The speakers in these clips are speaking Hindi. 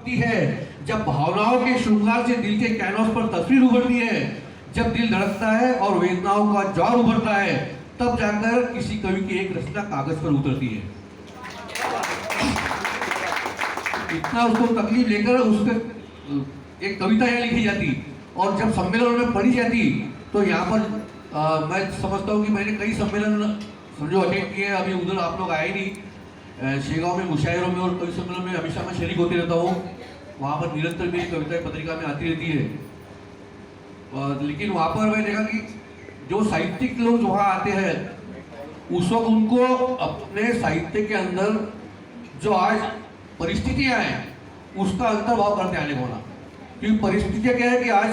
उठती है, जब भावनाओं के श्रृंगार से दिल के कैनवास पर तस्वीर उभरती है, जब दिल धड़कता है और वेदनाओं का ज्वार उभरता है, तब जाकर किसी कवि की एक रचना कागज पर उतरती है। इतना उसको तकलीफ लेकर उसके एक कविता यहाँ लिखी जाती और जब सम्मेलन में पढ़ी जाती तो यहाँ पर मैं समझता हूँ कि मैंने कई सम्मेलन समझो अटेंड किए। अभी उधर आप लोग आए नहीं, शेगांव में मुशायरों में और कवि सम्मेलन में हमेशा मैं शरीक होते रहता हूँ। वहाँ पर निरंतर मेरी कविताएं पत्रिका में आती रहती है। लेकिन वहाँ पर मैंने देखा कि जो साहित्यिक लोग वहाँ आते हैं उस वक्त उनको अपने साहित्य के अंदर जो आज परिस्थितियाँ हैं उसका अंतर्भाव करते आने को होना। क्योंकि परिस्थितियाँ क्या है कि आज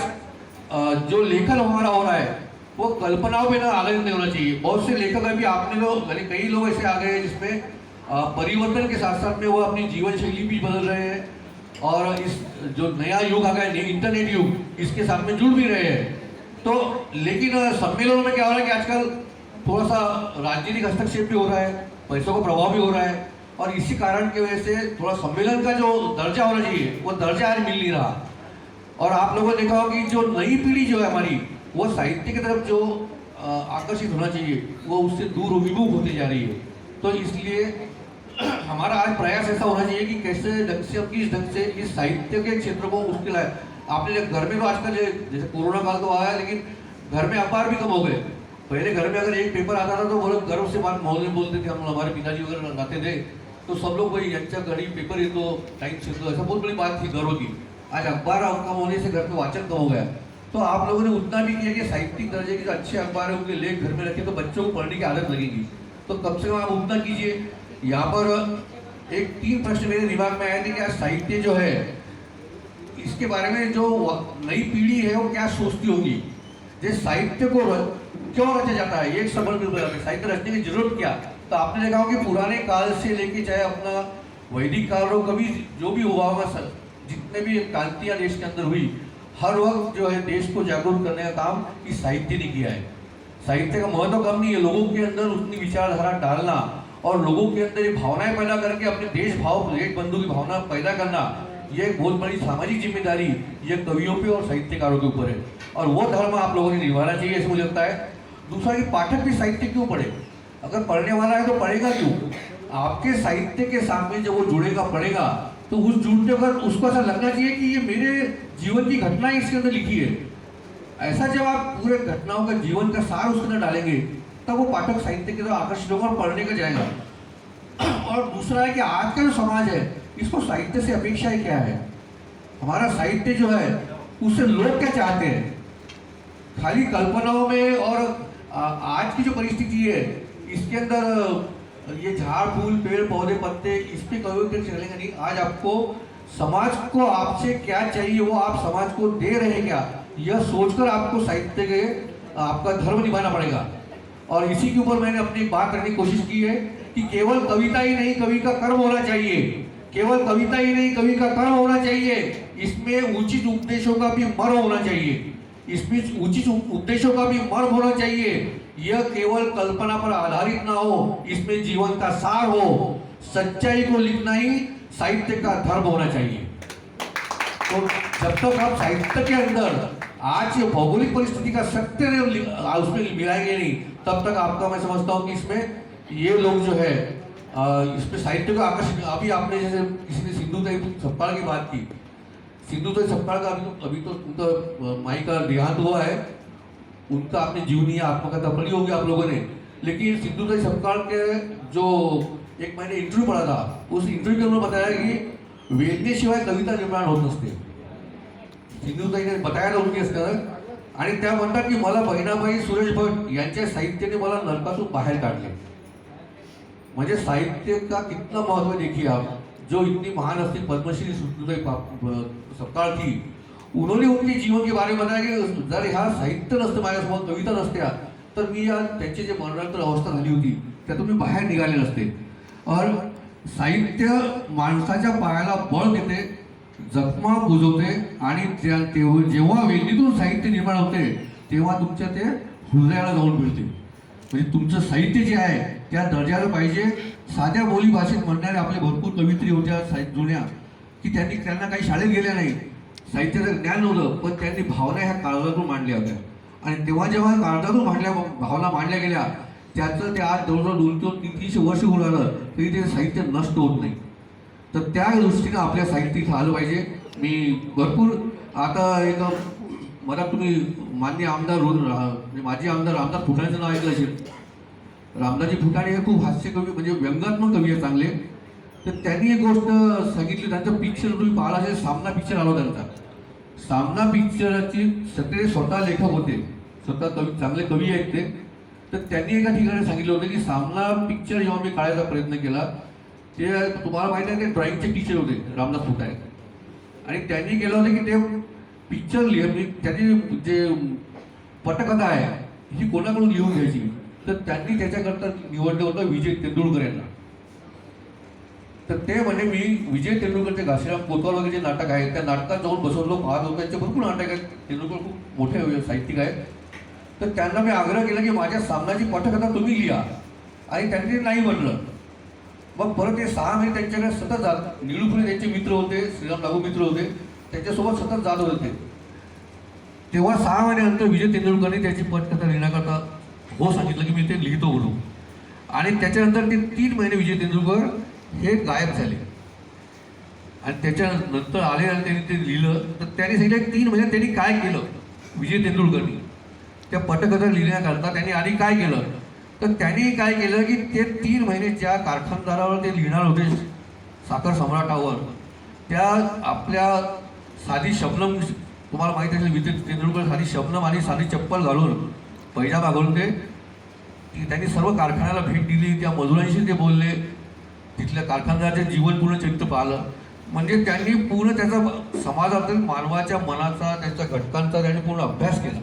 जो लेखन हमारा हो रहा है वो कल्पनाओं में ना आधारित नहीं होना चाहिए। बहुत से लेखक अभी आपने लोग यानी कई लोग ऐसे आ गए हैं जिसमें परिवर्तन के साथ साथ में वो अपनी जीवन शैली भी बदल रहे हैं और इस जो नया युग आ गया है इंटरनेट युग इसके साथ में जुड़ भी रहे हैं। तो लेकिन सम्मेलनों में क्या हो रहा है कि आजकल थोड़ा सा राजनीतिक हस्तक्षेप भी हो रहा है, पैसों का प्रभाव भी हो रहा है और इसी कारण की वजह से थोड़ा सम्मेलन का जो दर्जा होना चाहिए वो दर्जा आज मिल नहीं रहा। और आप लोगों ने देखा होगा कि जो नई पीढ़ी जो है हमारी वो साहित्य की तरफ जो आकर्षित होना चाहिए वो उससे दूर विमुख होती जा रही है। तो इसलिए हमारा आज प्रयास ऐसा होना चाहिए कि कैसे ढंग से किस ढंग से इस साहित्य के क्षेत्र को उसके लाए। आपने घर में तो आजकल जैसे कोरोना काल तो आया लेकिन घर में अखबार भी कम हो गए। पहले घर में अगर एक पेपर आता था तो वो लोग गर्व से बात मोहल्ले में बोलते थे, हम हमारे पिताजी वगैरह लाते थे तो सब लोग वही यांच्या घड़ी पेपर येतो टाइम से तो ऐसा बहुत बड़ी बात थी गर्व की। आज अखबार कम होने से घर में वाचन कम हो गया। तो आप लोगों ने उतना भी किया कि साहित्यिक दर्जे के जो अच्छे अखबार है उनके लेख घर में रखे तो बच्चों को पढ़ने की आदत लगेगी। तो कम से कम आप उतना कीजिए। यहाँ पर एक 3 प्रश्न मेरे दिमाग में आए थे कि आज साहित्य जो है इसके बारे में जो नई पीढ़ी है वो क्या सोचती होगी। जैसे साहित्य को क्यों रचा जाता है, एक समझ में साहित्य रचने की जरूरत क्या। तो आपने देखा होगा कि पुराने काल से लेके चाहे अपना वैदिक काल हो, कभी जो भी हुआ होगा, जितने भी क्रांतियां देश के अंदर हुई, हर वक्त जो है देश को जागरूक करने का काम इस साहित्य ने किया है। साहित्य का महत्व कम नहीं है, लोगों के अंदर उतनी विचारधारा डालना और लोगों के अंदर ये भावनाएं पैदा करके अपने देश भाव एक बंधु की भावना पैदा करना, ये एक बहुत बड़ी सामाजिक जिम्मेदारी ये कवियों पे और साहित्यकारों के ऊपर है और वो धर्म आप लोगों ने निभाना चाहिए ऐसे मुझे लगता है। दूसरा कि पाठक भी साहित्य क्यों पढ़े, अगर पढ़ने वाला है तो पढ़ेगा क्यों। आपके साहित्य के साथ में जब वो जुड़ेगा पढ़ेगा तो उस जुड़ने पर उसको ऐसा लगना चाहिए कि ये मेरे जीवन की घटनाएं इसके अंदर लिखी है। ऐसा जब आप पूरे घटनाओं का जीवन का सार उसके अंदर डालेंगे तब वो पाठक साहित्य की तरफ आकर्षित होगा और पढ़ने का जाएगा। और दूसरा है कि आज का जो समाज है इसको साहित्य से अपेक्षाएं क्या है। हमारा साहित्य जो है उससे लोग क्या चाहते हैं, खाली कल्पनाओं में। और आज की जो परिस्थिति है इसके अंदर ये झाड़ फूल पेड़ पौधे पत्ते इस पे कभी चलेंगे नहीं। आज आपको समाज को आपसे क्या चाहिए वो आप समाज को दे रहे हैं क्या, यह सोचकर आपको साहित्य के आपका धर्म निभाना पड़ेगा। और इसी के ऊपर मैंने अपनी बात करने की कोशिश की है कि केवल कविता ही नहीं कवि का कर्म होना चाहिए, केवल कविता ही नहीं कवि का कर्म होना चाहिए। इसमें उचित उपदेशों का भी मर्म होना चाहिए, इसमें उचित उद्देश्यों का भी मर्म होना चाहिए। यह केवल कल्पना पर आधारित ना हो, इसमें जीवन का सार हो। सच्चाई को लिखना ही साहित्य का धर्म होना चाहिए। तो जब तक आप साहित्य के अंदर आज भौगोलिक परिस्थिति का सत्य उसमें मिलाएंगे नहीं तब तक आपका मैं समझता हूँ कि इसमें ये लोग जो है इसमें साहित्य को आकर्षित। अभी आपने जैसे किसी ने सिंधुताई सप्ताह की बात की, सिंधुताई सप्ताह का अभी तो उनका माई का देहांत हुआ है, उनका आपने जीवनी आत्मकथा पढ़ी होगी आप लोगों ने। लेकिन सिंधुताई सप्ताह के जो एक मैंने इंटरव्यू पढ़ा था उस इंटरव्यू के उन्होंने बताया कि वेदनेशिवाय कविता निर्माण होत नसते। सिंधुताईने बताया ना उनके असं आणि त्या म्हणतात की मला बहिणाबाई सुरेश भट यांच्या साहित्याने मला नरकातून बाहेर काढले। म्हणजे साहित्य का कितना महत्व देखिए आप, जो इतनी महान हस्ती पद्मश्री सिंधुताई सपकाळ थी, उन्होंने उनके जीवन के बारे में बताया कि जर ह्या साहित्य नसतं माझ्यासमोर कविता नसत्या तर मी या त्यांची जे मरणोत्तर अवस्था झाली होती त्यातून मी बाहेर निघाले नसते। और साहित्य माणसाच्या पायाला बळ देते, जखमा बुजवते आणि जेव्हा वेदनेतून साहित्य निर्माण होते तेव्हा तुमच्या ते हृदयाला जाऊन मिळते। म्हणजे तुमचं साहित्य जे आहे त्या दर्जाला पाहिजे। साध्या बोली भाषेत म्हणणारे आपले भरपूर कवित्री होत्या जुन्या, की त्यांना काही शाळेत गेल्या नाही, साहित्याचं ज्ञान नव्हतं, पण त्यांनी भावना ह्या कागदातून मांडल्या होत्या. आणि तेव्हा जेव्हा कागदातून भावना मांडल्या गेल्या, त्याचं ते आज जवळजवळ 200-300 वर्ष होऊन आलं तरी ते साहित्य नष्ट होत नाही. तर त्या दृष्टीनं आपल्या साहित्य इथं आलं पाहिजे. मी भरपूर आता एक मला तुम्ही माजी आमदार रामदास फुटाण्याचं नाव ऐकलं असेल. रामदासजी फुटाणे हे खूप हास्यकवी म्हणजे व्यंगात्मक कवी आहे चांगले. तर त्यांनी एक गोष्ट सांगितली, त्यांचं पिक्चर तुम्ही पाहिला असेल, सामना पिक्चर आला त्यांचा. सामना पिक्चराची सगळे स्वतः लेखक होते, स्वतः कवी, चांगले कवी आहेत ते. तर त्यांनी एका ठिकाणी सांगितलं होतं की सामना पिक्चर जेव्हा मी काढायचा प्रयत्न केला, ते तुम्हाला माहिती आहे ते ड्रॉइंगचे टीचर होते रामदास फुटाणे. आणि त्यांनी केलं होतं की ते पिक्चर त्याची जे पटकथा आहे ही कोणाकडून लिहून घ्यायची. तर त्यांनी त्याच्याकरता निवडलं होतं विजय तेंडुलकर यांना. तर ते म्हणजे मी विजय तेंडुलकरचे घाशीराम कोतवाल वगैरे जे नाटक आहे त्या नाटकात जाऊन बसवलो, पाहत होतो. त्यांचे भरपूर नाटक आहेत, तेंडुलकर खूप मोठे साहित्यिक आहेत. तर त्यांना मी आग्रह केला की माझ्या सामनाची पटकथा तुम्ही लिहा, आणि त्यांनी नाही म्हटलं. मग परत ते 6 महिने त्यांच्याकडे सतत जात, निळूफुले त्यांचे मित्र होते, श्रीराम लागू मित्र होते, त्यांच्यासोबत सतत जात होते. तेव्हा 6 महिन्यानंतर विजय तेंडुलकरने त्याची पटकथा लिहिण्याकरता हो सांगितलं की मी ते लिहितो म्हणून. आणि त्याच्यानंतर ते 3 महिने विजय तेंडुलकर हे गायब झाले. आणि त्याच्यानंतर आले आणि त्यांनी ते लिहिलं. तर त्यांनी सांगितलं 3 महिन्यात त्यांनी काय केलं विजय तेंडुलकरनी त्या पटकथा लिहिण्याकरता. त्यांनी आधी काय केलं, तर त्यांनी काय केलं की ते 3 महिने ज्या कारखानदारावर ते लिहिणार होते, साखर सम्राटावर, त्या आपल्या साधी शबनम, तुम्हाला माहिती असेल विजय तेंडुलकर साधी शबनम आणि साधी चप्पल घालून, पैजामा घालून त्यांनी सर्व कारखान्याला भेट दिली, त्या मजुरांशी ते बोलले, तिथल्या कारखानदाराचे जीवन पूर्ण चरित्र पाहिलं. म्हणजे त्यांनी पूर्ण त्याचा समाजातील मानवाच्या मनाचा, त्यांच्या घटकांचा त्यांनी पूर्ण अभ्यास केला.